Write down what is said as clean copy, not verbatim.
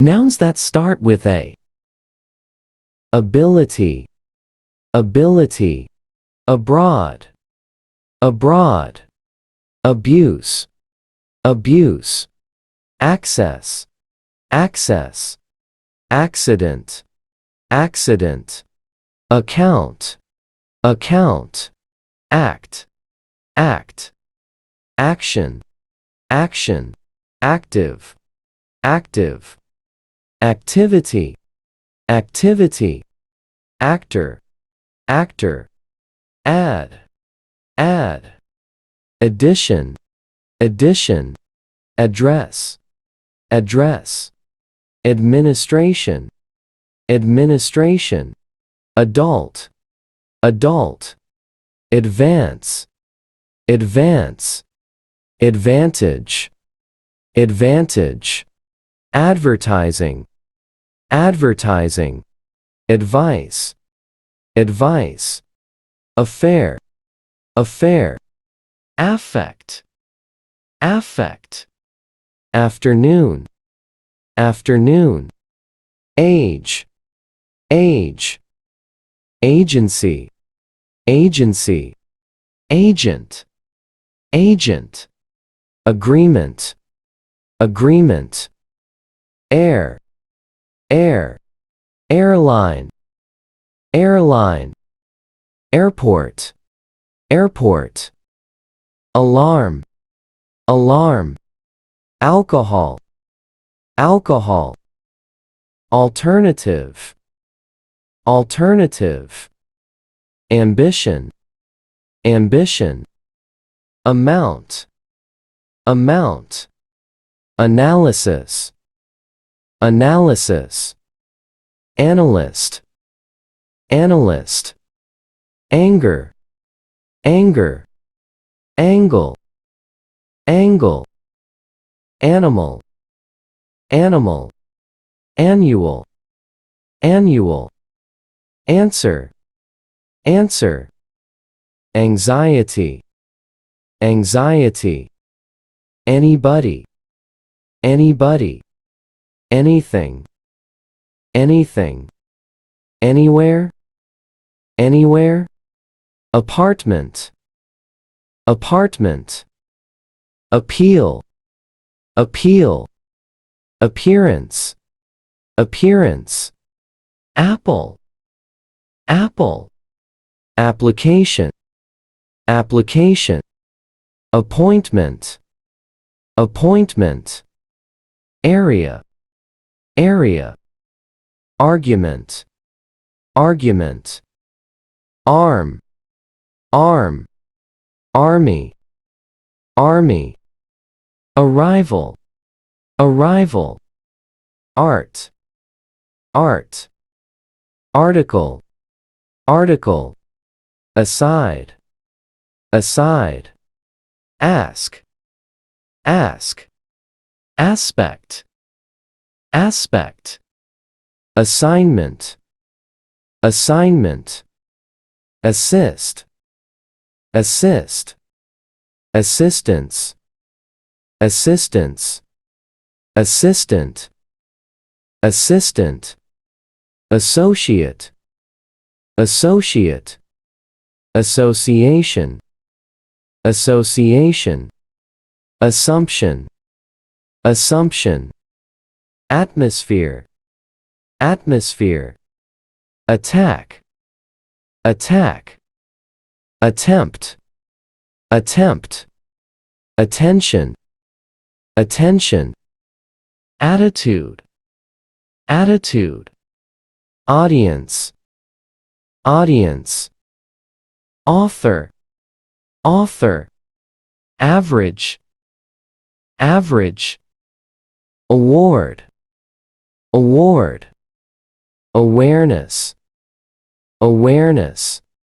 Nouns that start with a. Ability, ability. Abroad, abroad. Abuse, abuse. Access, access. Accident, accident. Account, account. Act, act. Action, action. Active, active. Activity, activity. Actor, actor. Add, add. Addition, addition. Address, address. Administration, administration. Adult, adult. Advance, advance. Advantage, advantage. Advertising, advertising. Advice, advice. Affair, affair. Affect, affect. Afternoon, afternoon. Age, age. Agency, agency. Agent, agent. Agreement, agreement. Air, air. Airline, airline. Airport, airport. Alarm, alarm. Alcohol, alcohol. Alternative, alternative. Ambition, ambition. Amount, amount. Analysis, analysis. Analyst, analyst. Anger, anger. Angle, angle. Animal, animal. Annual, annual. Answer, answer. Anxiety, anxiety. Anybody, anybody. Anything, anything. Anywhere, anywhere. Apartment, apartment. Appeal, appeal. Appearance, appearance. Apple, apple. Application, application. Appointment, appointment. Area, area. Argument, argument. Arm, arm. Army, army. Arrival, arrival. Art, art. Article, article. Aside, aside. Ask, ask. Aspect, aspect. Assignment, assignment. Assist, assist. Assistance, assistance. Assistant, assistant. Associate, associate. Association, association. Assumption, assumption. Atmosphere, atmosphere. Attack, attack. Attempt, attempt. Attention, attention. Attitude, attitude. Audience, audience. Author, author. Average, average. Award, award. Awareness, awareness.